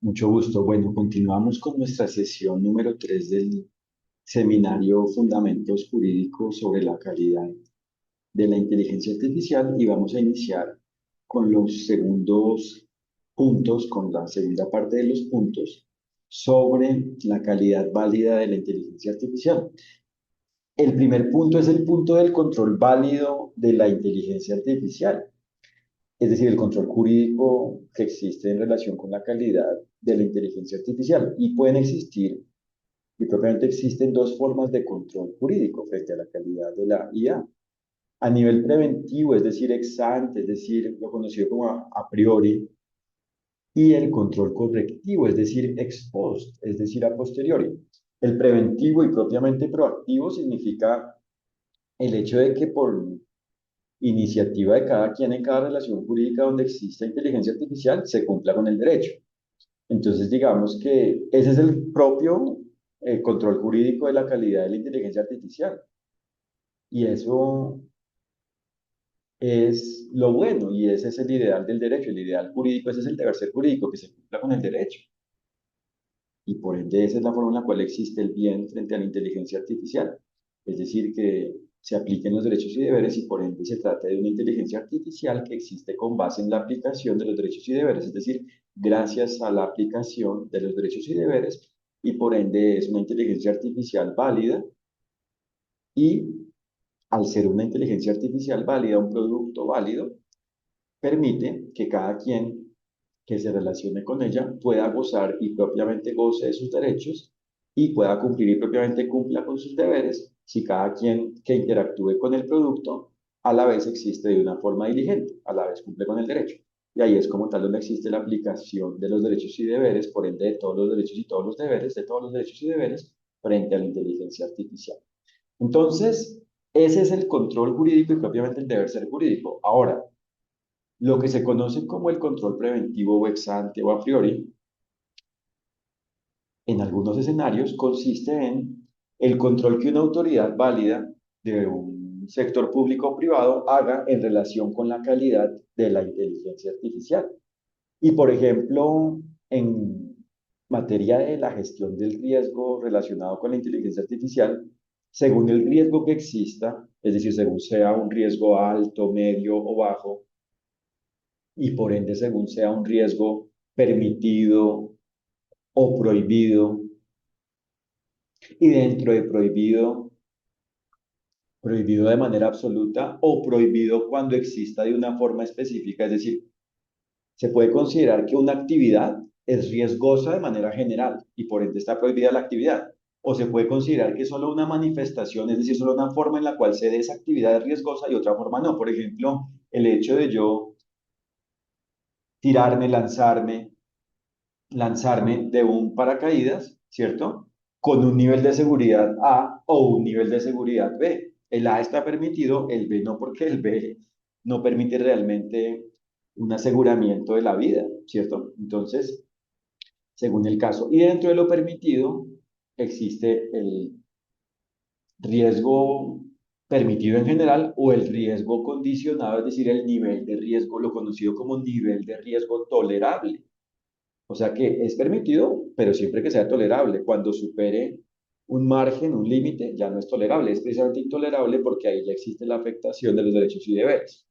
Mucho gusto. Bueno, continuamos con nuestra sesión número 3 del seminario Fundamentos Jurídicos sobre la calidad de la inteligencia artificial y vamos a iniciar con los segundos puntos, con la segunda parte de los puntos sobre la calidad válida de la inteligencia artificial. El primer punto es el punto del control válido de la inteligencia artificial, es decir, el control jurídico que existe en relación con la calidad de la inteligencia artificial. Y pueden existir, y propiamente existen dos formas de control jurídico frente a la calidad de la IA. A nivel preventivo, es decir, ex ante, es decir, lo conocido como a priori, y el control correctivo, es decir, ex post, es decir, a posteriori. El preventivo y propiamente proactivo significa el hecho de que por iniciativa de cada quien en cada relación jurídica donde exista inteligencia artificial se cumpla con el derecho. Entonces, digamos que ese es el propio control jurídico de la calidad de la inteligencia artificial. Y eso es lo bueno, y ese es el ideal del derecho. El ideal jurídico, ese es el deber ser jurídico, que se cumpla con el derecho. Y por ende, esa es la forma en la cual existe el bien frente a la inteligencia artificial. Es decir, que se apliquen los derechos y deberes y por ende se trata de una inteligencia artificial que existe con base en la aplicación de los derechos y deberes, es decir, gracias a la aplicación de los derechos y deberes y por ende es una inteligencia artificial válida y al ser una inteligencia artificial válida, un producto válido, permite que cada quien que se relacione con ella pueda gozar y propiamente goce de sus derechos y pueda cumplir y propiamente cumpla con sus deberes si cada quien que interactúe con el producto a la vez existe de una forma diligente, a la vez cumple con el derecho. Y ahí es como tal donde existe la aplicación de los derechos y deberes, por ende de todos los derechos y todos los deberes, de todos los derechos y deberes frente a la inteligencia artificial. Entonces, ese es el control jurídico y propiamente el deber ser jurídico. Ahora, lo que se conoce como el control preventivo o ex ante o a priori, en algunos escenarios consiste en el control que una autoridad válida de un sector público o privado haga en relación con la calidad de la inteligencia artificial. Y, por ejemplo, en materia de la gestión del riesgo relacionado con la inteligencia artificial, según el riesgo que exista, es decir, según sea un riesgo alto, medio o bajo, y por ende según sea un riesgo permitido o prohibido, y dentro de prohibido, prohibido de manera absoluta o prohibido cuando exista de una forma específica, es decir, se puede considerar que una actividad es riesgosa de manera general y por ende está prohibida la actividad. O se puede considerar que solo una manifestación, es decir, solo una forma en la cual se dé esa actividad es riesgosa y otra forma no. Por ejemplo, el hecho de yo tirarme, lanzarme de un paracaídas, ¿cierto? Con un nivel de seguridad A o un nivel de seguridad B. El A está permitido, el B no, porque el B no permite realmente un aseguramiento de la vida, ¿cierto? Entonces, según el caso. Y dentro de lo permitido existe el riesgo permitido en general o el riesgo condicionado, es decir, el nivel de riesgo, lo conocido como nivel de riesgo tolerable. O sea que es permitido, pero siempre que sea tolerable. Cuando supere un margen, un límite, ya no es tolerable. Es precisamente intolerable porque ahí ya existe la afectación de los derechos y deberes.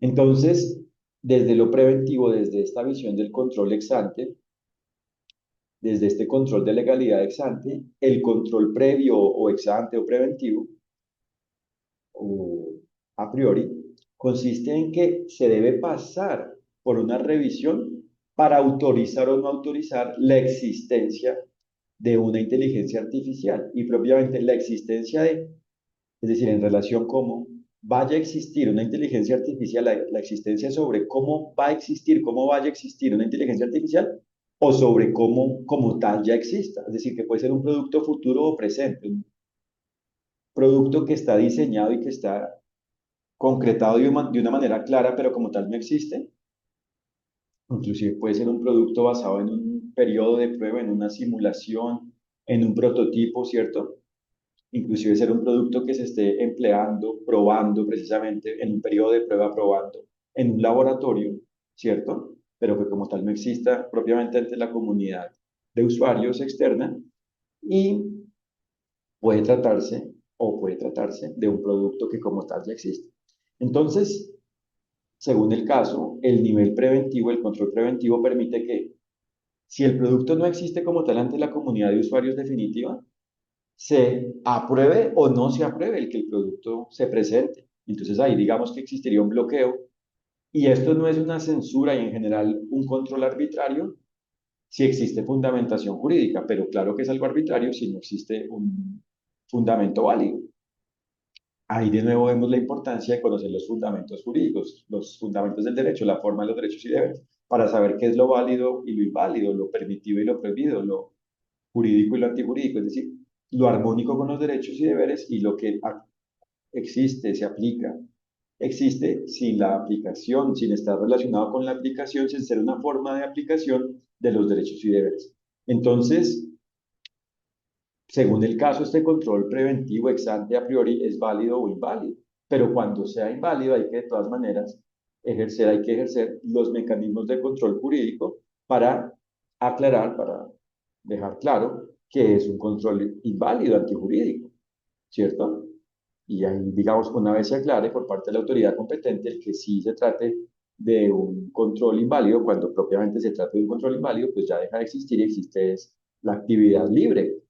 Entonces, desde lo preventivo, desde esta visión del control ex ante, desde este control de legalidad ex ante, el control previo o ex ante o preventivo o a priori consiste en que se debe pasar por una revisión para autorizar o no autorizar la existencia de una inteligencia artificial y propiamente la existencia de, es decir, en relación cómo vaya a existir una inteligencia artificial, la existencia sobre cómo va a existir, cómo vaya a existir una inteligencia artificial o sobre cómo como tal ya exista. Es decir, que puede ser un producto futuro o presente, un producto que está diseñado y que está concretado de una manera clara, pero como tal no existe. Inclusive puede ser un producto basado en un periodo de prueba, en una simulación, en un prototipo, ¿cierto? Inclusive ser un producto que se esté empleando, probando precisamente en un periodo de prueba, probando en un laboratorio, ¿cierto? pero que como tal no exista propiamente ante la comunidad de usuarios externa y puede tratarse o puede tratarse de un producto que como tal ya existe. Entonces, según el caso, el nivel preventivo, el control preventivo permite que si el producto no existe como tal ante la comunidad de usuarios definitiva, se apruebe o no se apruebe el que el producto se presente. Entonces ahí digamos que existiría un bloqueo y esto no es una censura y en general un control arbitrario si existe fundamentación jurídica, pero claro que es algo arbitrario si no existe un fundamento válido. Ahí de nuevo vemos la importancia de conocer los fundamentos jurídicos, los fundamentos del derecho, la forma de los derechos y deberes, para saber qué es lo válido y lo inválido, lo permitido y lo prohibido, lo jurídico y lo antijurídico, es decir, lo armónico con los derechos y deberes y lo que existe, se aplica. Existe sin la aplicación, sin estar relacionado con la aplicación, sin ser una forma de aplicación de los derechos y deberes. Entonces, según el caso, este control preventivo ex ante a priori es válido o inválido, pero cuando sea inválido hay que de todas maneras hay que ejercer los mecanismos de control jurídico para aclarar, para dejar claro que es un control inválido, antijurídico, ¿cierto? Y ahí, digamos, una vez se aclare por parte de la autoridad competente el que sí se trate de un control inválido, cuando propiamente se trate de un control inválido, pues ya deja de existir y existe es la actividad libre,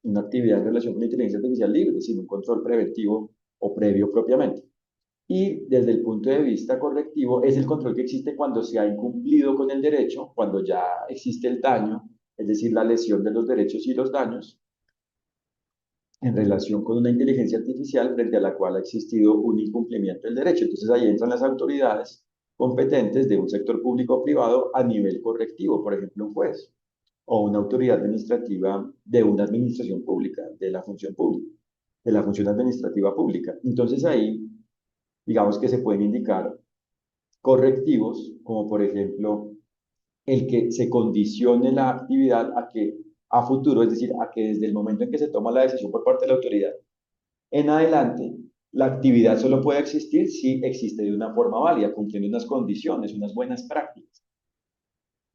una actividad en relación con la inteligencia artificial libre, sin un control preventivo o previo propiamente. Y desde el punto de vista correctivo, es el control que existe cuando se ha incumplido con el derecho, cuando ya existe el daño, es decir, la lesión de los derechos y los daños, en relación con una inteligencia artificial frente a la cual ha existido un incumplimiento del derecho. Entonces ahí entran las autoridades competentes de un sector público o privado a nivel correctivo, por ejemplo, un juez o una autoridad administrativa de una administración pública, de la función pública, de la función administrativa pública. Entonces ahí, digamos que se pueden indicar correctivos, como por ejemplo el que se condicione la actividad a que a futuro, es decir, a que desde el momento en que se toma la decisión por parte de la autoridad en adelante, la actividad solo puede existir si existe de una forma válida, cumpliendo unas condiciones, unas buenas prácticas.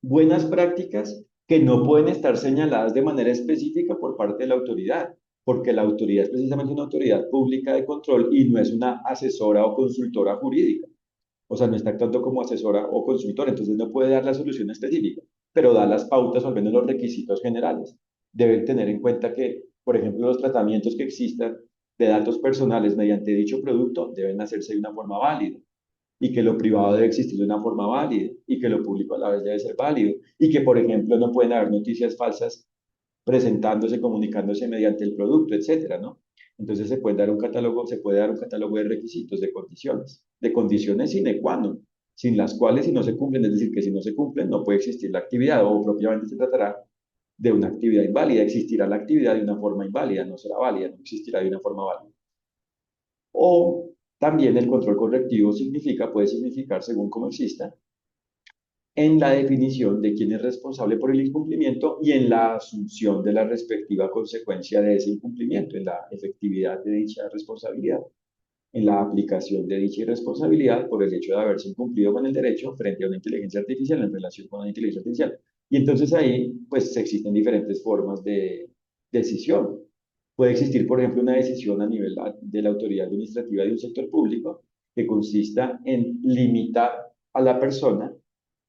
Buenas prácticas que no pueden estar señaladas de manera específica por parte de la autoridad, porque la autoridad es precisamente una autoridad pública de control y no es una asesora o consultora jurídica. O sea, no está actuando como asesora o consultora, entonces no puede dar la solución específica, pero da las pautas o al menos los requisitos generales. Deben tener en cuenta que, por ejemplo, los tratamientos que existan de datos personales mediante dicho producto deben hacerse de una forma válida y que lo privado debe existir de una forma válida y que lo público a la vez debe ser válido y que, por ejemplo, no pueden haber noticias falsas presentándose, comunicándose mediante el producto, etcétera, ¿no? Entonces se puede dar un catálogo de requisitos, de condiciones sine qua non, sin las cuales si no se cumplen, es decir, que si no se cumplen no puede existir la actividad o propiamente se tratará de una actividad inválida, existirá la actividad de una forma inválida, no será válida, no existirá de una forma válida. O también el control correctivo puede significar, según cómo exista, en la definición de quién es responsable por el incumplimiento y en la asunción de la respectiva consecuencia de ese incumplimiento, en la efectividad de dicha responsabilidad, en la aplicación de dicha irresponsabilidad por el hecho de haberse incumplido con el derecho frente a una inteligencia artificial en relación con una inteligencia artificial. Y entonces ahí, pues existen diferentes formas de decisión. Puede existir, por ejemplo, una decisión a nivel de la autoridad administrativa de un sector público que consista en limitar a la persona,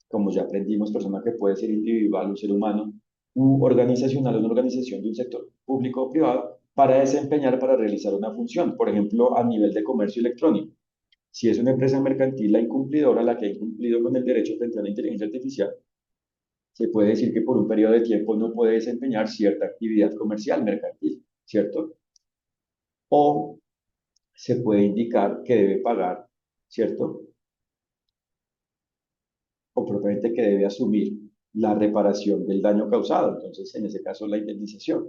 como ya aprendimos, persona que puede ser individual, un ser humano, u organizacional, una organización de un sector público o privado, para desempeñar, para realizar una función, por ejemplo, a nivel de comercio electrónico. Si es una empresa mercantil la incumplidora, la que ha incumplido con el derecho frente a la inteligencia artificial, se puede decir que por un periodo de tiempo no puede desempeñar cierta actividad comercial mercantil, ¿cierto? O se puede indicar que debe pagar, ¿cierto? O propiamente que debe asumir la reparación del daño causado, entonces en ese caso la indemnización,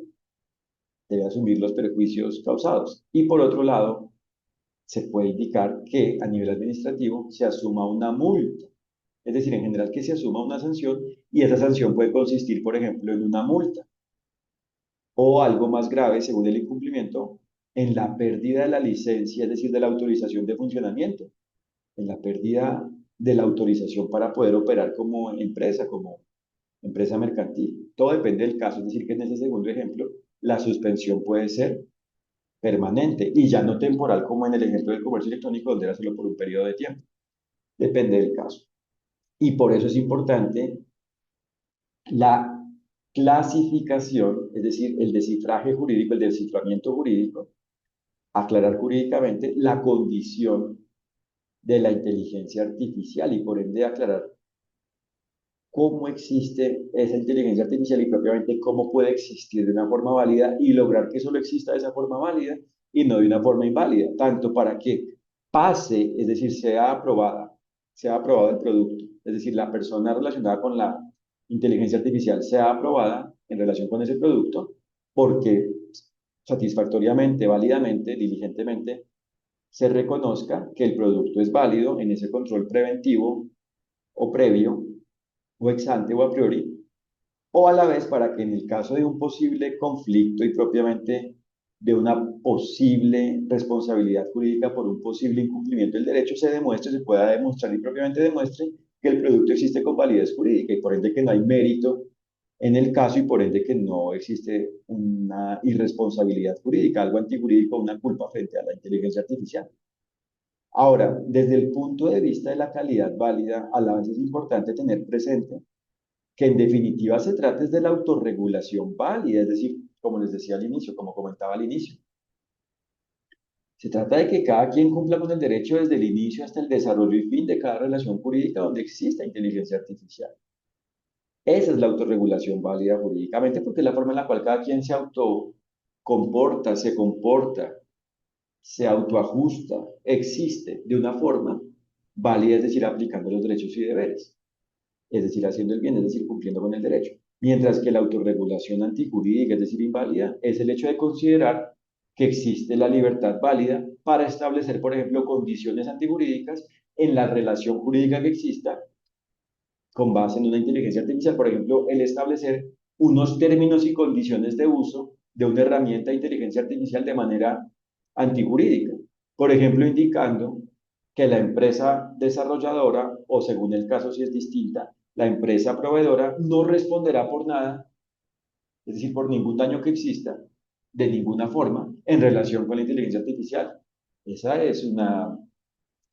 debe asumir los perjuicios causados. Y por otro lado, se puede indicar que a nivel administrativo se asuma una multa, es decir, en general que se asuma una sanción y esa sanción puede consistir, por ejemplo, en una multa o algo más grave, según el incumplimiento, en la pérdida de la licencia, es decir, de la autorización de funcionamiento, en la pérdida de la autorización para poder operar como empresa mercantil. Todo depende del caso, es decir, que en ese segundo ejemplo, la suspensión puede ser permanente y ya no temporal como en el ejemplo del comercio electrónico, donde era solo por un periodo de tiempo. Depende del caso. Y por eso es importante la clasificación, es decir, el descifraje jurídico, el desciframiento jurídico, aclarar jurídicamente la condición de la inteligencia artificial y por ende aclarar cómo existe esa inteligencia artificial y propiamente cómo puede existir de una forma válida y lograr que solo exista de esa forma válida y no de una forma inválida, tanto para que pase, es decir, sea aprobado el producto, es decir, la persona relacionada con la inteligencia artificial sea aprobada en relación con ese producto, porque satisfactoriamente, válidamente, diligentemente, se reconozca que el producto es válido en ese control preventivo o previo o ex ante o a priori, o a la vez para que en el caso de un posible conflicto y propiamente de una posible responsabilidad jurídica por un posible incumplimiento del derecho se demuestre, se pueda demostrar y propiamente demuestre que el producto existe con validez jurídica y por ende que no hay mérito en el caso y por ende que no existe una irresponsabilidad jurídica, algo antijurídico, una culpa frente a la inteligencia artificial. Ahora, desde el punto de vista de la calidad válida, a la vez es importante tener presente que en definitiva se trata es de la autorregulación válida, es decir, como les decía al inicio, como comentaba al inicio, se trata de que cada quien cumpla con el derecho desde el inicio hasta el desarrollo y fin de cada relación jurídica donde exista inteligencia artificial. Esa es la autorregulación válida jurídicamente porque es la forma en la cual cada quien se comporta, se autoajusta, existe de una forma válida, es decir, aplicando los derechos y deberes, es decir, haciendo el bien, es decir, cumpliendo con el derecho. Mientras que la autorregulación antijurídica, es decir, inválida, es el hecho de considerar que existe la libertad válida para establecer, por ejemplo, condiciones antijurídicas en la relación jurídica que exista con base en una inteligencia artificial, por ejemplo, el establecer unos términos y condiciones de uso de una herramienta de inteligencia artificial de manera antijurídica. Por ejemplo, indicando que la empresa desarrolladora, o según el caso si es distinta, la empresa proveedora no responderá por nada, es decir, por ningún daño que exista, de ninguna forma, en relación con la inteligencia artificial. Esa es una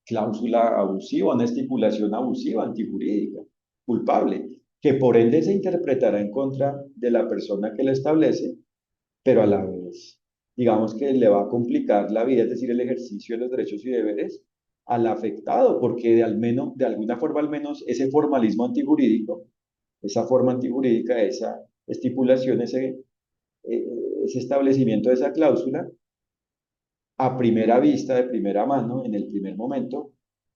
cláusula abusiva, una estipulación abusiva, antijurídica, culpable, que por ende se interpretará en contra de la persona que la establece, pero a la vez, digamos que le va a complicar la vida, es decir, el ejercicio de los derechos y deberes al afectado, de al menos, de alguna forma al menos, ese formalismo antijurídico, esa forma antijurídica, esa estipulación, eh, ese establecimiento de esa cláusula, a primera vista, de primera mano, en el primer momento,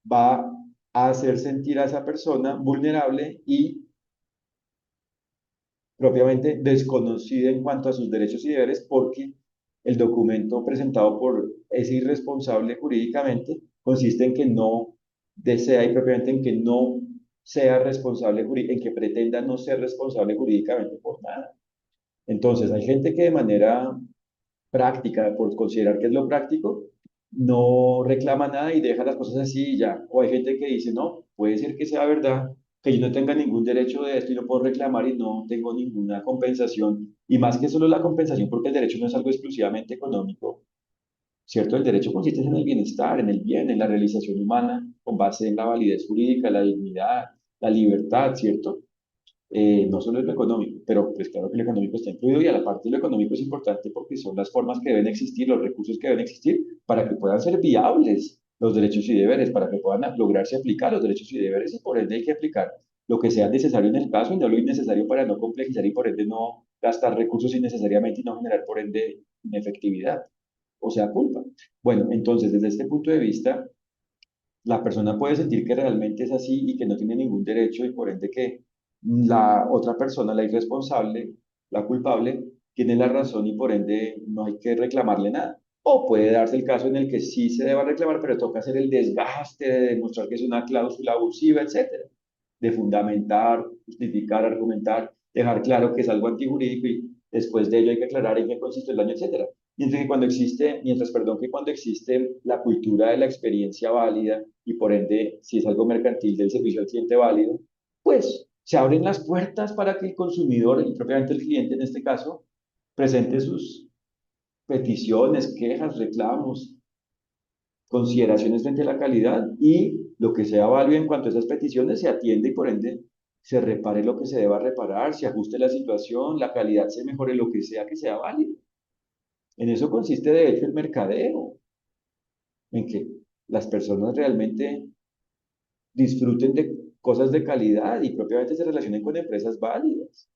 va a hacer sentir a esa persona vulnerable y propiamente desconocida en cuanto a sus derechos y deberes porque el documento presentado por ese irresponsable jurídicamente consiste en que no desea y propiamente en que no sea responsable, en que pretenda no ser responsable jurídicamente por nada. Entonces, hay gente que de manera práctica, por considerar que es lo práctico, no reclama nada y deja las cosas así y ya. O hay gente que dice, no, puede ser que sea verdad, que yo no tenga ningún derecho de esto y no puedo reclamar y no tengo ninguna compensación. Y más que solo la compensación, porque el derecho no es algo exclusivamente económico, ¿cierto? El derecho consiste en el bienestar, en el bien, en la realización humana, con base en la validez jurídica, la dignidad, la libertad, ¿cierto? No solo es lo económico, pero pues claro que lo económico está incluido y a la parte de lo económico es importante porque son las formas que deben existir, los recursos que deben existir para que puedan ser viables los derechos y deberes, para que puedan lograrse aplicar los derechos y deberes y por ende hay que aplicar lo que sea necesario en el caso y no lo innecesario para no complejizar y por ende no gastar recursos innecesariamente y no generar por ende inefectividad, o sea, culpa. Bueno, entonces desde este punto de vista, la persona puede sentir que realmente es así y que no tiene ningún derecho y por ende que la otra persona, la irresponsable, la culpable, tiene la razón y por ende no hay que reclamarle nada. O puede darse el caso en el que sí se deba reclamar, pero toca hacer el desgaste de demostrar que es una cláusula abusiva, etcétera, de fundamentar, justificar, argumentar, dejar claro que es algo antijurídico y después de ello hay que aclarar en qué consiste el daño, etcétera. que cuando existe la cultura de la experiencia válida y por ende, si es algo mercantil del servicio al cliente válido, pues se abren las puertas para que el consumidor y propiamente el cliente en este caso presente sus peticiones, quejas, reclamos, consideraciones frente a la calidad y lo que sea válido en cuanto a esas peticiones se atiende y por ende se repare lo que se deba reparar, se ajuste la situación, la calidad se mejore, lo que sea válido. En eso consiste de hecho el mercadeo, en que las personas realmente disfruten de cosas de calidad y propiamente se relacionen con empresas válidas.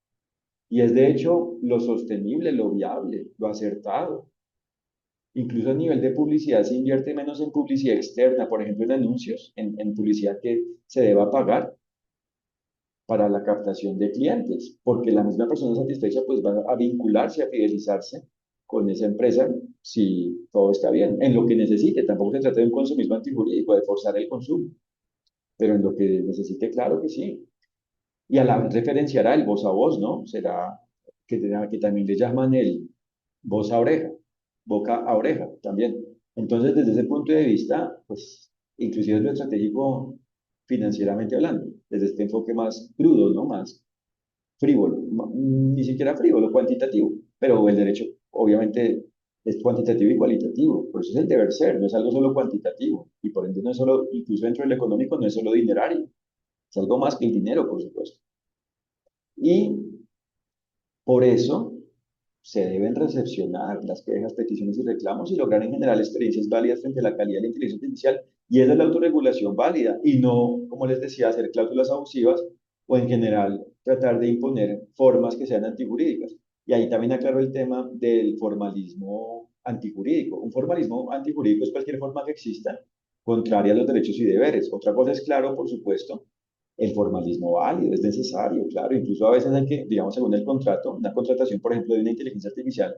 Y es de hecho lo sostenible, lo viable, lo acertado. Incluso a nivel de publicidad se invierte menos en publicidad externa, por ejemplo en anuncios, en publicidad que se deba pagar para la captación de clientes, porque la misma persona satisfecha pues va a vincularse, a fidelizarse con esa empresa si todo está bien, en lo que necesite. Tampoco se trata de un consumismo antijurídico, de forzar el consumo, pero en lo que necesite, claro que sí. Y a la vez referenciará el voz a voz, ¿no? Será que también le llaman el voz a oreja, boca a oreja también. Entonces, desde ese punto de vista, pues, inclusive es lo estratégico financieramente hablando, desde este enfoque más crudo, ¿no? Más frívolo, ni siquiera frívolo, cuantitativo, pero el derecho obviamente es cuantitativo y cualitativo, por eso es el deber ser, no es algo solo cuantitativo, y por ende no es solo, incluso dentro del económico, no es solo dinerario, es algo más que el dinero, por supuesto. Y por eso se deben recepcionar las quejas, peticiones y reclamos y lograr en general experiencias válidas frente a la calidad de la inteligencia artificial. Y esa es la autorregulación válida y no, como les decía, hacer cláusulas abusivas o en general tratar de imponer formas que sean antijurídicas. Y ahí también aclaro el tema del formalismo antijurídico. Un formalismo antijurídico es cualquier forma que exista contraria a los derechos y deberes. Otra cosa es, claro, por supuesto, el formalismo válido, es necesario, claro, incluso a veces hay que, digamos, según el contrato, una contratación, por ejemplo, de una inteligencia artificial,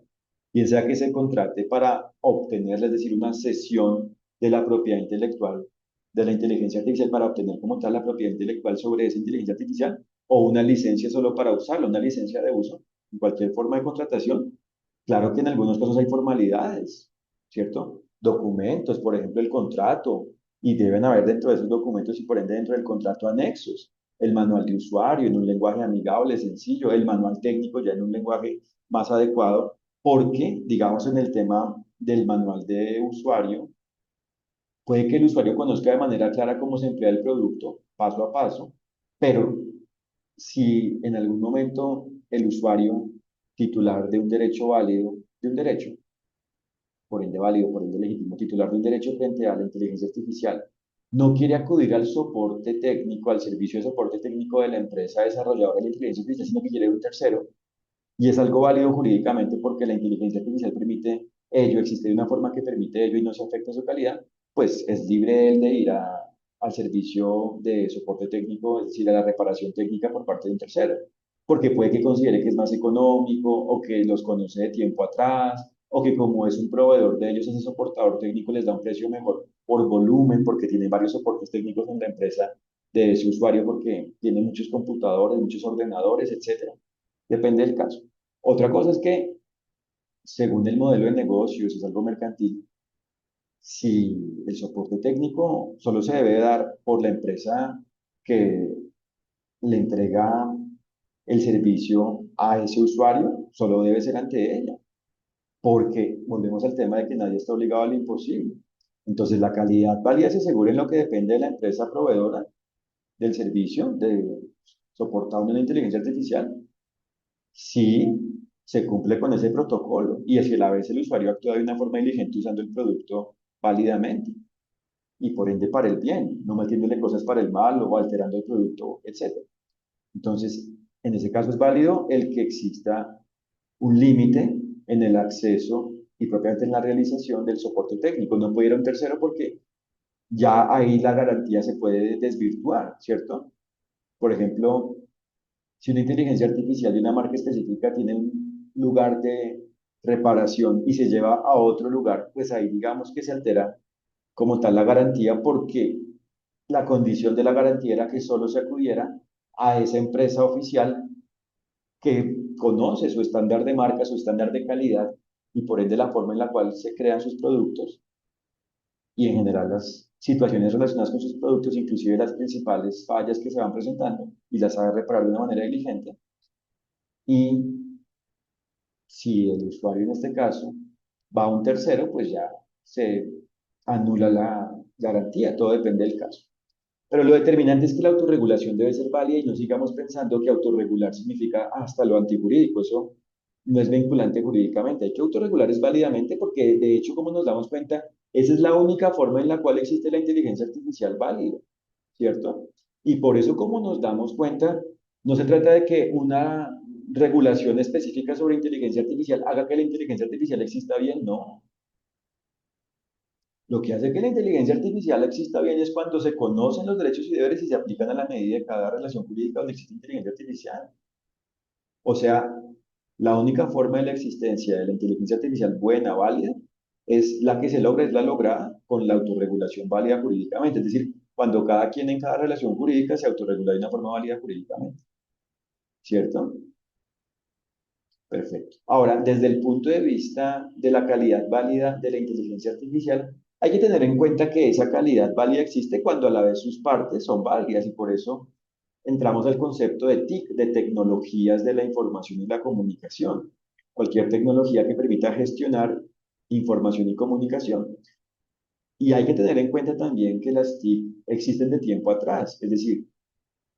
bien sea que se contrate para obtener, es decir, una cesión de la propiedad intelectual de la inteligencia artificial para obtener como tal la propiedad intelectual sobre esa inteligencia artificial, o una licencia solo para usarla, una licencia de uso, en cualquier forma de contratación. Claro que en algunos casos hay formalidades, ¿cierto? Documentos, por ejemplo, el contrato, y deben haber dentro de esos documentos y por ende dentro del contrato anexos, el manual de usuario en un lenguaje amigable, sencillo, el manual técnico ya en un lenguaje más adecuado, porque, digamos, en el tema del manual de usuario, puede que el usuario conozca de manera clara cómo se emplea el producto, paso a paso, pero si en algún momento el usuario titular de un derecho válido, de un derecho, por ende válido, por ende legítimo, titular de un derecho frente a la inteligencia artificial, no quiere acudir al soporte técnico, al servicio de soporte técnico de la empresa desarrolladora de la inteligencia artificial, sino que quiere un tercero, y es algo válido jurídicamente porque la inteligencia artificial permite ello, existe una forma que permite ello y no se afecta su calidad, pues es libre él de ir al servicio de soporte técnico, es decir, a la reparación técnica por parte de un tercero, porque puede que considere que es más económico o que los conoce de tiempo atrás o que como es un proveedor de ellos, ese soportador técnico les da un precio mejor por volumen, porque tiene varios soportes técnicos en la empresa de ese usuario, porque tiene muchos computadores, muchos ordenadores, etcétera. Depende del caso. Otra cosa es que, según el modelo de negocio, si es algo mercantil, si el soporte técnico solo se debe dar por la empresa que le entrega el servicio a ese usuario, solo debe ser ante ella, porque volvemos al tema de que nadie está obligado a lo imposible. Entonces, la calidad válida se asegura en lo que depende de la empresa proveedora del servicio de soportar una inteligencia artificial si se cumple con ese protocolo y si a la vez el usuario actúa de una forma diligente usando el producto válidamente y por ende para el bien, no metiéndole cosas para el mal o alterando el producto, etcétera. Entonces, en ese caso es válido el que exista un límite en el acceso y propiamente en la realización del soporte técnico. No puede ir a un tercero porque ya ahí la garantía se puede desvirtuar, ¿cierto? Por ejemplo, si una inteligencia artificial de una marca específica tiene un lugar de reparación y se lleva a otro lugar, pues ahí digamos que se altera como tal la garantía porque la condición de la garantía era que solo se acudiera a esa empresa oficial que conoce su estándar de marca, su estándar de calidad y por ende la forma en la cual se crean sus productos y en general las situaciones relacionadas con sus productos, inclusive las principales fallas que se van presentando y las sabe reparar de una manera diligente. Y si el usuario en este caso va a un tercero, pues ya se anula la garantía, todo depende del caso. Pero lo determinante es que la autorregulación debe ser válida y no sigamos pensando que autorregular significa hasta lo antijurídico. Eso no es vinculante jurídicamente. Hay que autorregular es válidamente porque, de hecho, como nos damos cuenta, esa es la única forma en la cual existe la inteligencia artificial válida, ¿cierto? Y por eso, como nos damos cuenta, no se trata de que una regulación específica sobre inteligencia artificial haga que la inteligencia artificial exista bien, no. Lo que hace que la inteligencia artificial exista bien es cuando se conocen los derechos y deberes y se aplican a la medida de cada relación jurídica donde existe inteligencia artificial. O sea, la única forma de la existencia de la inteligencia artificial buena, válida, es la que se logra, es la lograda con la autorregulación válida jurídicamente. Es decir, cuando cada quien en cada relación jurídica se autorregula de una forma válida jurídicamente. ¿Cierto? Perfecto. Ahora, desde el punto de vista de la calidad válida de la inteligencia artificial, hay que tener en cuenta que esa calidad válida existe cuando a la vez sus partes son válidas y por eso entramos al concepto de TIC, de tecnologías de la información y la comunicación. Cualquier tecnología que permita gestionar información y comunicación. Y hay que tener en cuenta también que las TIC existen de tiempo atrás, es decir,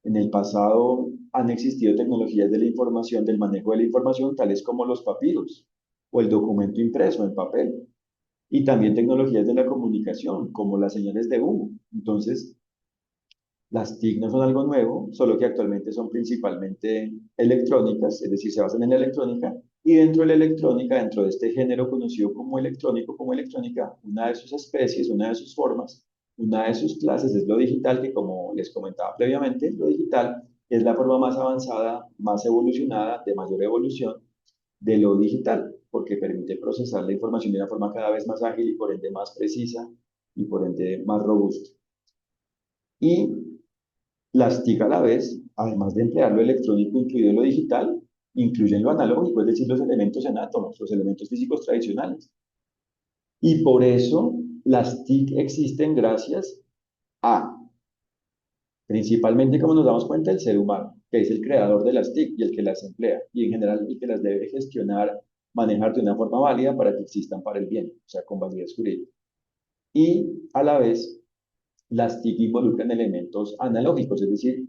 en el pasado han existido tecnologías de la información, del manejo de la información, tales como los papiros o el documento impreso en papel, y también tecnologías de la comunicación, como las señales de humo. Entonces, las TIC no son algo nuevo, solo que actualmente son principalmente electrónicas, es decir, se basan en la electrónica, y dentro de la electrónica, dentro de este género conocido como electrónico, como electrónica, una de sus especies, una de sus formas, una de sus clases es lo digital, que como les comentaba previamente, lo digital es la forma más avanzada, más evolucionada, de mayor evolución de lo digital, porque permite procesar la información de una forma cada vez más ágil y por ende más precisa y por ende más robusta. Y las TIC a la vez, además de emplear lo electrónico incluido lo digital, incluyen lo analógico, es decir, los elementos en átomos, los elementos físicos tradicionales. Y por eso las TIC existen gracias a, principalmente como nos damos cuenta, el ser humano, que es el creador de las TIC y el que las emplea, y en general el que las debe gestionar, manejar de una forma válida para que existan para el bien, o sea, con validez jurídica. Y a la vez, las TIC involucran elementos analógicos, es decir,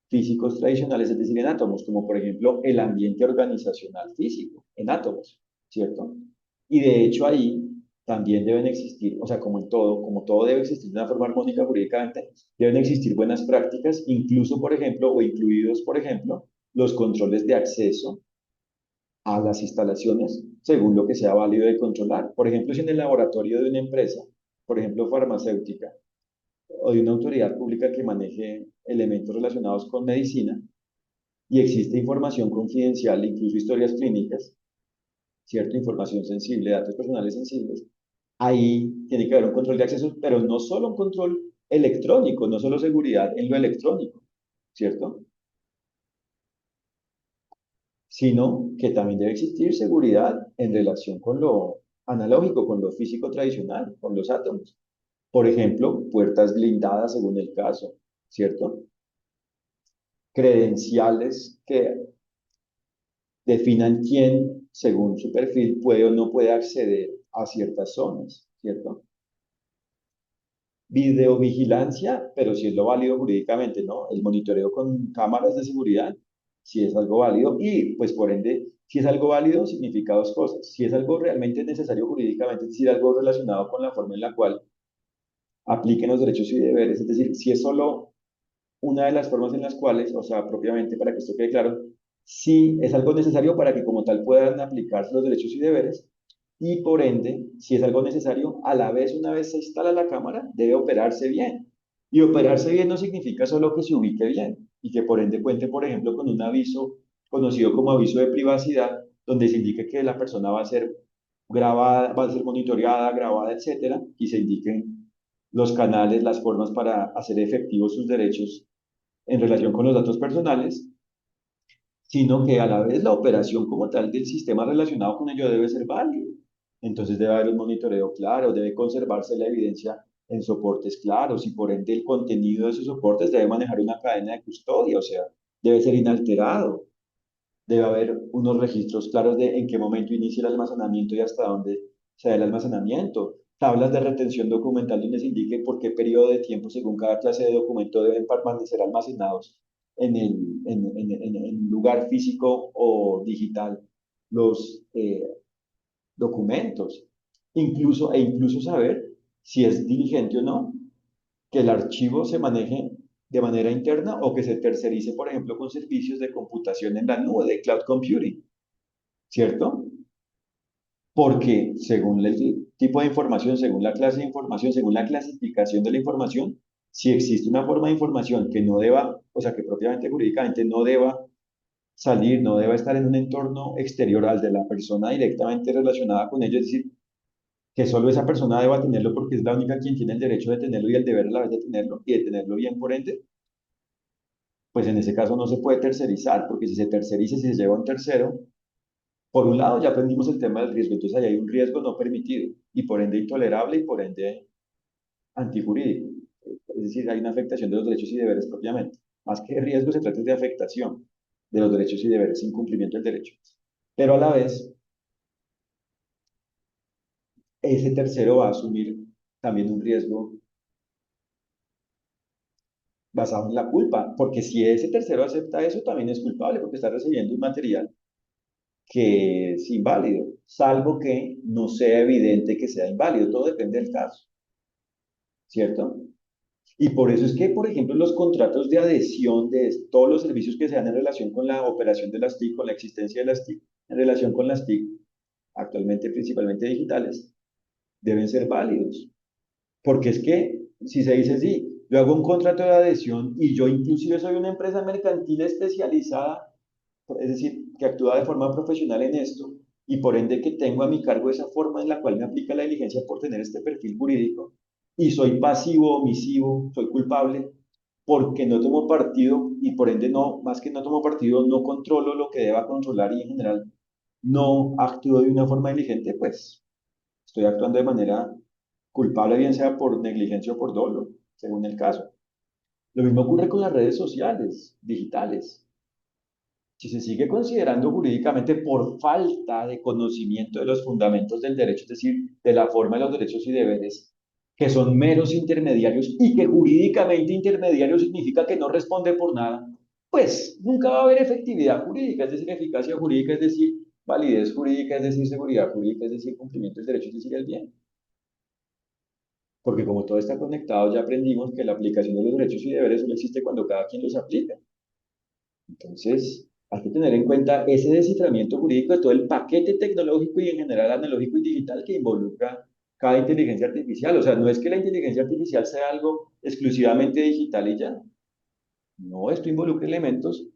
físicos tradicionales, es decir, en átomos, como por ejemplo el ambiente organizacional físico, en átomos, ¿cierto? Y de hecho ahí también deben existir, o sea, como todo debe existir de una forma armónica jurídicamente, deben existir buenas prácticas, incluso, por ejemplo, o incluidos, por ejemplo, los controles de acceso a las instalaciones según lo que sea válido de controlar. Por ejemplo, si en el laboratorio de una empresa, por ejemplo, farmacéutica, o de una autoridad pública que maneje elementos relacionados con medicina, y existe información confidencial, incluso historias clínicas, cierta información sensible, datos personales sensibles, ahí tiene que haber un control de acceso, pero no solo un control electrónico, no solo seguridad en lo electrónico, ¿cierto? Sino que también debe existir seguridad en relación con lo analógico, con lo físico tradicional, con los átomos. Por ejemplo, puertas blindadas según el caso, ¿cierto? Credenciales que definan quién, según su perfil, puede o no puede acceder a ciertas zonas, ¿cierto? Videovigilancia, pero si es lo válido jurídicamente, ¿no? El monitoreo con cámaras de seguridad, si es algo válido, y pues por ende, si es algo válido, significa dos cosas. Si es algo realmente necesario jurídicamente, es decir, algo relacionado con la forma en la cual apliquen los derechos y deberes, es decir, si es solo una de las formas en las cuales, o sea, propiamente para que esto quede claro, si es algo necesario para que como tal puedan aplicarse los derechos y deberes, y por ende, si es algo necesario, a la vez, una vez se instala la cámara, debe operarse bien. Y operarse bien no significa solo que se ubique bien y que por ende cuente, por ejemplo, con un aviso conocido como aviso de privacidad, donde se indique que la persona va a ser grabada, va a ser monitoreada, grabada, etcétera, y se indiquen los canales, las formas para hacer efectivos sus derechos en relación con los datos personales, sino que a la vez la operación como tal del sistema relacionado con ello debe ser válido. Entonces debe haber un monitoreo claro, debe conservarse la evidencia en soportes claros y por ende el contenido de esos soportes debe manejar una cadena de custodia, o sea, debe ser inalterado. Debe haber unos registros claros de en qué momento inicia el almacenamiento y hasta dónde se da el almacenamiento. Tablas de retención documental donde se indique por qué periodo de tiempo, según cada clase de documento, deben permanecer almacenados en el en lugar físico o digital los documentos. Incluso saber si es diligente o no que el archivo se maneje de manera interna o que se tercerice, por ejemplo, con servicios de computación en la nube, de cloud computing, ¿cierto? Porque según el tipo de información, según la clase de información, según la clasificación de la información, si existe una forma de información que no deba, o sea, que propiamente jurídicamente no deba salir, no deba estar en un entorno exterior al de la persona directamente relacionada con ello, es decir, que solo esa persona deba tenerlo porque es la única quien tiene el derecho de tenerlo y el deber a la vez de tenerlo y de tenerlo bien por ende, pues en ese caso no se puede tercerizar, porque si se terceriza, si se lleva a un tercero, por un lado ya aprendimos el tema del riesgo, entonces ahí hay un riesgo no permitido y por ende intolerable y por ende antijurídico. Es decir, hay una afectación de los derechos y deberes propiamente. Más que de riesgo, se trata de afectación de los derechos y deberes, incumplimiento del derecho. Pero a la vez, ese tercero va a asumir también un riesgo basado en la culpa, porque si ese tercero acepta eso, también es culpable porque está recibiendo un material que es inválido, salvo que no sea evidente que sea inválido, todo depende del caso, ¿cierto? Y por eso es que, por ejemplo, los contratos de adhesión de todos los servicios que se dan en relación con la operación de las TIC, con la existencia de las TIC, en relación con las TIC, actualmente principalmente digitales, deben ser válidos. Porque es que, si se dice así, yo hago un contrato de adhesión y yo inclusive soy una empresa mercantil especializada, es decir, que actúa de forma profesional en esto, y por ende que tengo a mi cargo esa forma en la cual me aplica la diligencia por tener este perfil jurídico, y soy pasivo, omisivo, soy culpable, porque no tomo partido, y por ende no, más que no tomo partido, no controlo lo que deba controlar y en general no actúo de una forma diligente, pues estoy actuando de manera culpable, bien sea por negligencia o por dolo, según el caso. Lo mismo ocurre con las redes sociales, digitales. Si se sigue considerando jurídicamente por falta de conocimiento de los fundamentos del derecho, es decir, de la forma de los derechos y deberes, que son meros intermediarios y que jurídicamente intermediario significa que no responde por nada, pues nunca va a haber efectividad jurídica, es decir, eficacia jurídica, es decir, validez jurídica, es decir, seguridad jurídica, es decir, cumplimiento del derecho, es decir, el bien. Porque como todo está conectado, ya aprendimos que la aplicación de los derechos y deberes solo existe cuando cada quien los aplica. Entonces, hay que tener en cuenta ese desciframiento jurídico de todo el paquete tecnológico y en general analógico y digital que involucra cada inteligencia artificial. O sea, no es que la inteligencia artificial sea algo exclusivamente digital y ya. No, esto involucra elementos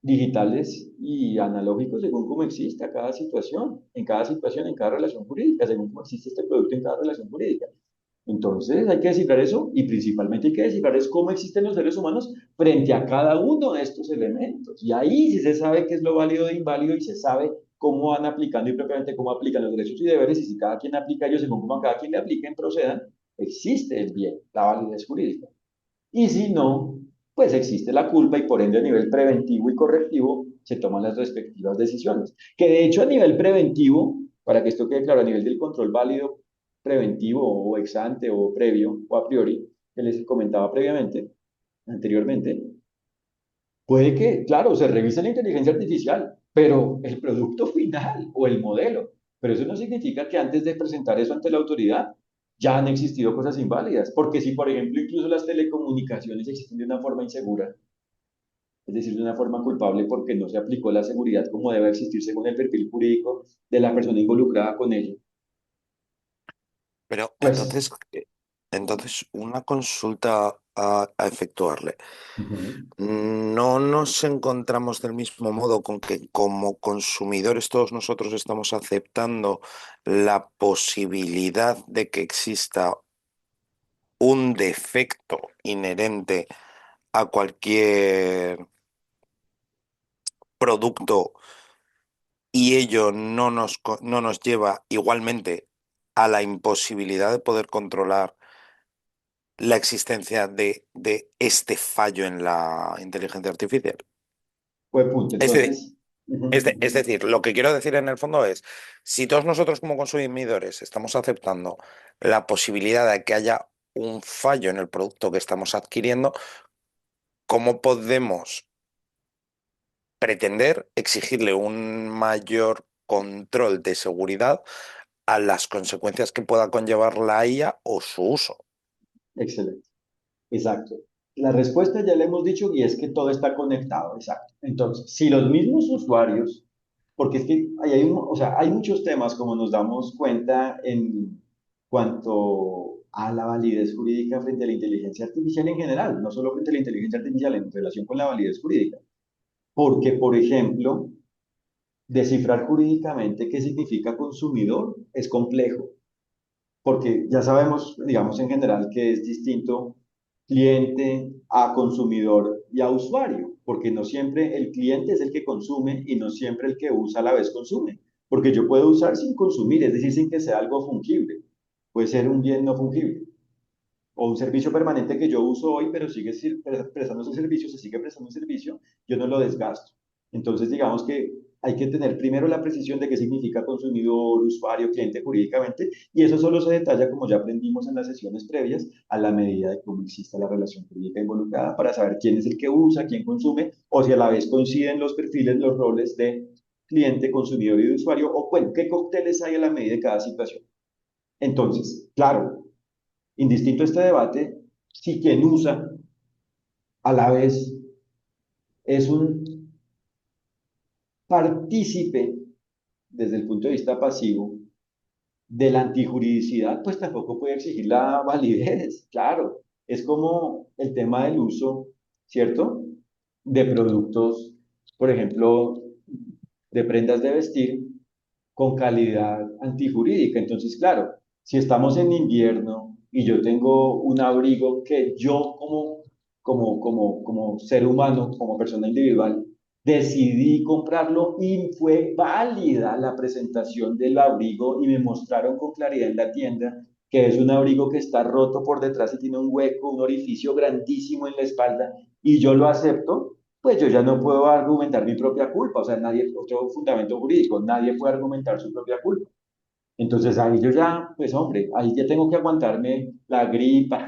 digitales y analógicos según cómo exista cada situación, en cada relación jurídica, según cómo existe este producto en cada relación jurídica. Entonces hay que descifrar eso y principalmente hay que descifrar es cómo existen los seres humanos frente a cada uno de estos elementos. Y ahí sí se sabe qué es lo válido e inválido y se sabe cómo van aplicando y propiamente cómo aplican los derechos y deberes y si cada quien aplica ellos según cómo a cada quien le apliquen, procedan, existe el bien, la validez jurídica. Y si no, pues existe la culpa y por ende a nivel preventivo y correctivo se toman las respectivas decisiones. Que de hecho a nivel preventivo, para que esto quede claro, a nivel del control válido preventivo o ex ante o previo o a priori, que les comentaba previamente, anteriormente, puede que, claro, se revise la inteligencia artificial, pero el producto final o el modelo. Pero eso no significa que antes de presentar eso ante la autoridad ya han existido cosas inválidas. Porque si, por ejemplo, incluso las telecomunicaciones existen de una forma insegura, es decir, de una forma culpable porque no se aplicó la seguridad como debe existir según el perfil jurídico de la persona involucrada con ello, Pero pues entonces una consulta a efectuarle. ujú, ¿No nos encontramos del mismo modo con que como consumidores todos nosotros estamos aceptando la posibilidad de que exista un defecto inherente a cualquier producto y ello no nos lleva igualmente a la imposibilidad de poder controlar la existencia de este fallo en la inteligencia artificial. Buen punto. Es decir, Entonces, ujú, es decir, lo que quiero decir en el fondo es, si todos nosotros como consumidores estamos aceptando la posibilidad de que haya un fallo en el producto que estamos adquiriendo, ¿cómo podemos pretender exigirle un mayor control de seguridad a las consecuencias que pueda conllevar la IA o su uso? excelente. Exacto. La respuesta ya le hemos dicho y es que todo está conectado, exacto. Entonces, si los mismos usuarios, porque es que o sea, hay muchos temas como nos damos cuenta en cuanto a la validez jurídica frente a la inteligencia artificial en general, no solo frente a la inteligencia artificial en relación con la validez jurídica. Porque, por ejemplo, descifrar jurídicamente qué significa consumidor es complejo porque ya sabemos, digamos en general, que es distinto cliente a consumidor y a usuario, porque no siempre el cliente es el que consume y no siempre el que usa a la vez consume, porque yo puedo usar sin consumir, es decir, sin que sea algo fungible, puede ser un bien no fungible o un servicio permanente que yo uso hoy, pero sigue prestando ese servicio, se sigue prestando un servicio, yo no lo desgasto. Entonces, digamos que hay que tener primero la precisión de qué significa consumidor, usuario, cliente jurídicamente, y eso solo se detalla, como ya aprendimos en las sesiones previas, a la medida de cómo exista la relación jurídica involucrada para saber quién es el que usa, quién consume, o si a la vez coinciden los perfiles, los roles de cliente, consumidor y de usuario, o bueno, qué cócteles hay a la medida de cada situación. Entonces, claro, indistinto a este debate, si quien usa a la vez es un partícipe desde el punto de vista pasivo de la antijuridicidad, pues tampoco puede exigir la validez, claro. Es como el tema del uso, ¿cierto? De productos, por ejemplo, de prendas de vestir con calidad antijurídica. Entonces, claro, si estamos en invierno y yo tengo un abrigo que yo como ser humano, como persona individual, decidí comprarlo y fue válida la presentación del abrigo y me mostraron con claridad en la tienda que es un abrigo que está roto por detrás y tiene un hueco, un orificio grandísimo en la espalda y yo lo acepto, pues yo ya no puedo argumentar mi propia culpa, o sea, nadie, otro fundamento jurídico, nadie puede argumentar su propia culpa. Entonces ahí yo ya, pues hombre, ahí ya tengo que aguantarme la gripa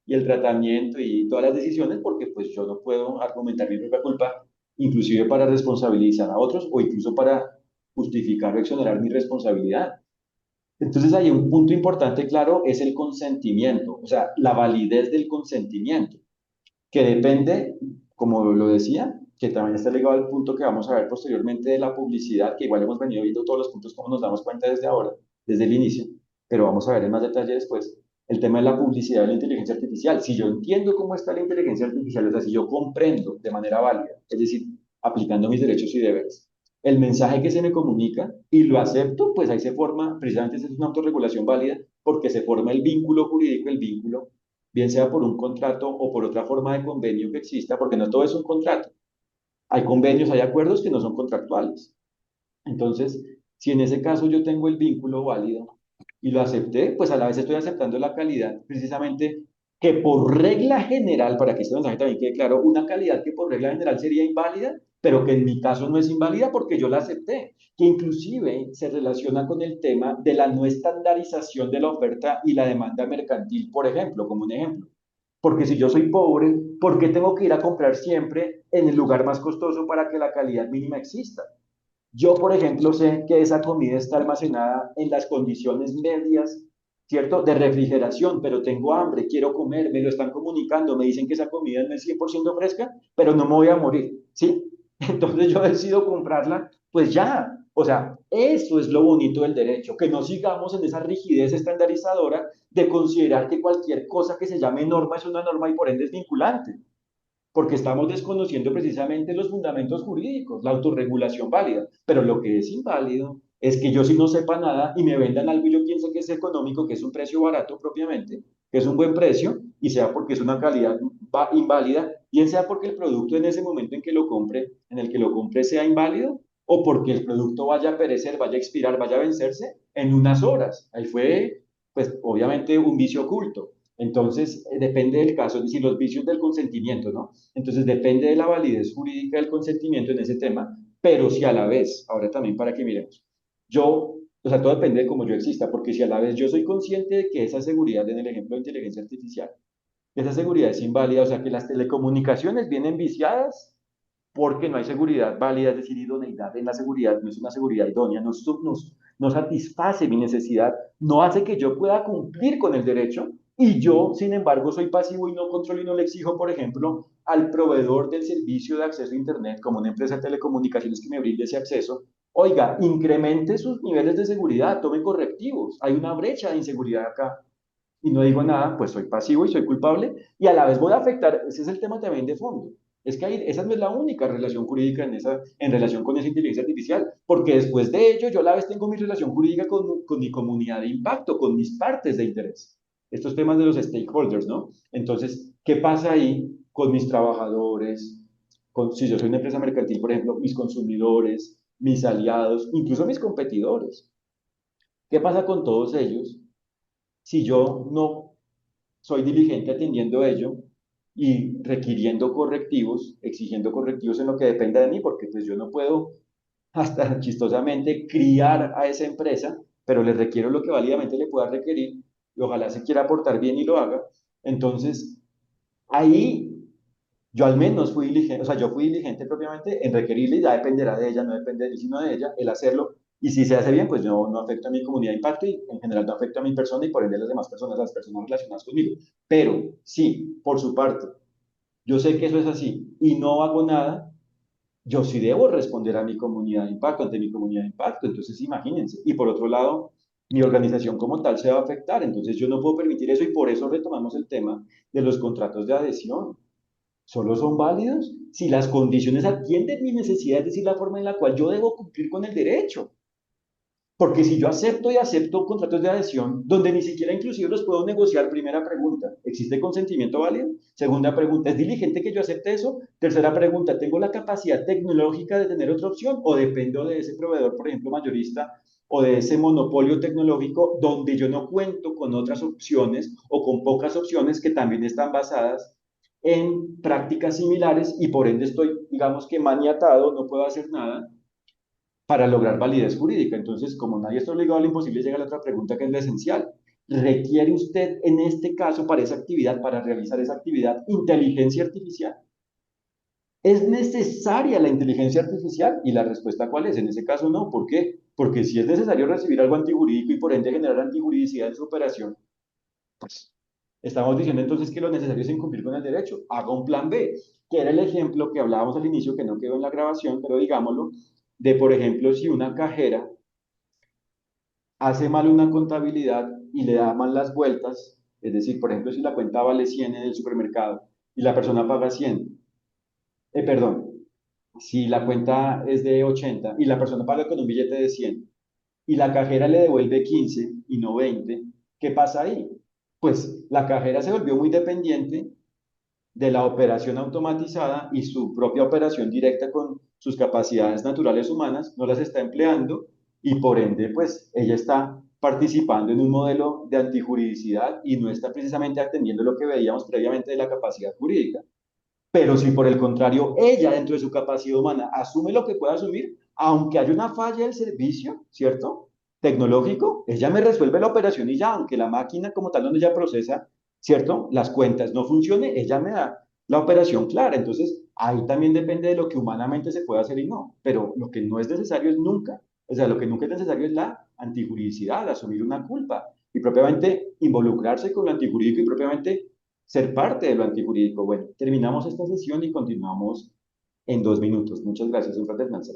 y el tratamiento y todas las decisiones porque pues yo no puedo argumentar mi propia culpa, inclusive para responsabilizar a otros o incluso para justificar o exonerar mi responsabilidad. Entonces hay un punto importante, claro, es el consentimiento, o sea, la validez del consentimiento que depende, como lo decía, que también está ligado al punto que vamos a ver posteriormente de la publicidad, que igual hemos venido viendo todos los puntos como nos damos cuenta desde ahora, desde el inicio, pero vamos a ver en más detalle después el tema de la publicidad de la inteligencia artificial. Si yo entiendo cómo está la inteligencia artificial, o sea, si yo comprendo de manera válida, es decir, aplicando mis derechos y deberes, el mensaje que se me comunica y lo acepto, pues ahí se forma, precisamente esa es una autorregulación válida, porque se forma el vínculo jurídico, el vínculo bien sea por un contrato o por otra forma de convenio que exista, porque no todo es un contrato. Hay convenios, hay acuerdos que no son contractuales. Entonces, si en ese caso yo tengo el vínculo válido y lo acepté, pues a la vez estoy aceptando la calidad, precisamente que por regla general, para que este mensaje también quede claro, una calidad que por regla general sería inválida, pero que en mi caso no es inválida porque yo la acepté, que inclusive se relaciona con el tema de la no estandarización de la oferta y la demanda mercantil, por ejemplo, como un ejemplo. Porque si yo soy pobre, ¿por qué tengo que ir a comprar siempre en el lugar más costoso para que la calidad mínima exista? Yo, por ejemplo, sé que esa comida está almacenada en las condiciones medias, ¿cierto? De refrigeración, pero tengo hambre, quiero comer, me lo están comunicando, me dicen que esa comida no es 100% fresca, pero no me voy a morir, ¿sí? Entonces yo decido comprarla, pues ya. O sea, eso es lo bonito del derecho, que no sigamos en esa rigidez estandarizadora de considerar que cualquier cosa que se llame norma es una norma y por ende es vinculante porque estamos desconociendo precisamente los fundamentos jurídicos, la autorregulación válida. Pero lo que es inválido es que yo si no sepa nada y me vendan algo y yo piense que es económico, que es un precio barato propiamente, que es un buen precio, y sea porque es una calidad inválida, bien sea porque el producto en ese momento en que lo compre, en el que lo compre sea inválido, o porque el producto vaya a perecer, vaya a expirar, vaya a vencerse en unas horas. Ahí fue, pues, obviamente un vicio oculto. Entonces, depende del caso, es decir, los vicios del consentimiento, ¿no? Entonces, depende de la validez jurídica del consentimiento en ese tema, pero si a la vez, ahora también para que miremos, yo, o sea, todo depende de cómo yo exista, porque si a la vez yo soy consciente de que esa seguridad, en el ejemplo de inteligencia artificial, esa seguridad es inválida, o sea, que las telecomunicaciones vienen viciadas porque no hay seguridad válida, es decir, idoneidad en la seguridad, no es una seguridad idónea, no satisface mi necesidad, no hace que yo pueda cumplir con el derecho y yo, sin embargo, soy pasivo y no controlo y no le exijo, por ejemplo, al proveedor del servicio de acceso a Internet, como una empresa de telecomunicaciones que me brinde ese acceso, oiga, incremente sus niveles de seguridad, tome correctivos, hay una brecha de inseguridad acá y no digo nada, pues soy pasivo y soy culpable y a la vez voy a afectar, ese es el tema también de fondo. Es que esa no es la única relación jurídica en relación con esa inteligencia artificial, porque después de ello yo a la vez tengo mi relación jurídica con mi comunidad de impacto, con mis partes de interés. Estos temas de los stakeholders, ¿no? Entonces, ¿qué pasa ahí con mis trabajadores? Si yo soy una empresa mercantil, por ejemplo, mis consumidores, mis aliados, incluso mis competidores. ¿Qué pasa con todos ellos si yo no soy diligente atendiendo ello y requiriendo correctivos, exigiendo correctivos en lo que dependa de mí, porque pues yo no puedo hasta chistosamente criar a esa empresa, pero le requiero lo que válidamente le pueda requerir y ojalá se quiera portar bien y lo haga. Entonces, ahí yo al menos fui diligente, o sea, yo fui diligente propiamente en requerirle y ya dependerá de ella, no depende de mí, sino de ella, el hacerlo. Y si se hace bien, pues no afecta a mi comunidad de impacto y en general no afecta a mi persona y por ende a las demás personas, las personas relacionadas conmigo. Pero sí, por su parte, yo sé que eso es así y no hago nada, yo sí debo responder a mi comunidad de impacto, ante mi comunidad de impacto. Entonces, imagínense. Y por otro lado, mi organización como tal se va a afectar. Entonces, yo no puedo permitir eso y por eso retomamos el tema de los contratos de adhesión. Solo son válidos si las condiciones atienden mis necesidades, es decir, la forma en la cual yo debo cumplir con el derecho. Porque si yo acepto y acepto contratos de adhesión, donde ni siquiera inclusive los puedo negociar, primera pregunta, ¿existe consentimiento válido? Segunda pregunta, ¿es diligente que yo acepte eso? Tercera pregunta, ¿tengo la capacidad tecnológica de tener otra opción o dependo de ese proveedor, por ejemplo, mayorista o de ese monopolio tecnológico donde yo no cuento con otras opciones o con pocas opciones que también están basadas en prácticas similares y por ende estoy, digamos que maniatado, no puedo hacer nada para lograr validez jurídica? Entonces, como nadie está obligado a lo imposible, llega la otra pregunta que es la esencial. ¿Requiere usted en este caso para esa actividad, para realizar esa actividad, inteligencia artificial? ¿Es necesaria la inteligencia artificial? Y la respuesta ¿cuál es? En ese caso no. ¿Por qué? Porque si es necesario recibir algo antijurídico y por ende generar antijuridicidad en su operación, pues estamos diciendo entonces que lo necesario es incumplir con el derecho. Haga un plan B, que era el ejemplo que hablábamos al inicio, que no quedó en la grabación, pero digámoslo, de por ejemplo, si una cajera hace mal una contabilidad y le da mal las vueltas, es decir, por ejemplo, si la cuenta vale 100 en el supermercado y la persona paga 100, perdón, si la cuenta es de 80 y la persona paga con un billete de 100 y la cajera le devuelve 15 y no 20, ¿qué pasa ahí? Pues la cajera se volvió muy dependiente de la operación automatizada y su propia operación directa con sus capacidades naturales humanas no las está empleando y por ende, pues ella está participando en un modelo de antijuridicidad y no está precisamente atendiendo lo que veíamos previamente de la capacidad jurídica. Pero si por el contrario ella dentro de su capacidad humana asume lo que pueda asumir, aunque haya una falla del servicio, ¿cierto? Tecnológico, ella me resuelve la operación y ya, aunque la máquina como tal donde ella procesa, ¿cierto? Las cuentas no funcione, ella me da la operación clara. Entonces, ahí también depende de lo que humanamente se puede hacer y no. Pero lo que no es necesario es nunca, o sea, lo que nunca es necesario es la antijuridicidad, asumir una culpa y propiamente involucrarse con lo antijurídico y propiamente ser parte de lo antijurídico. Bueno, terminamos esta sesión y continuamos en 2 minutos. Muchas gracias, un fraternal saludo.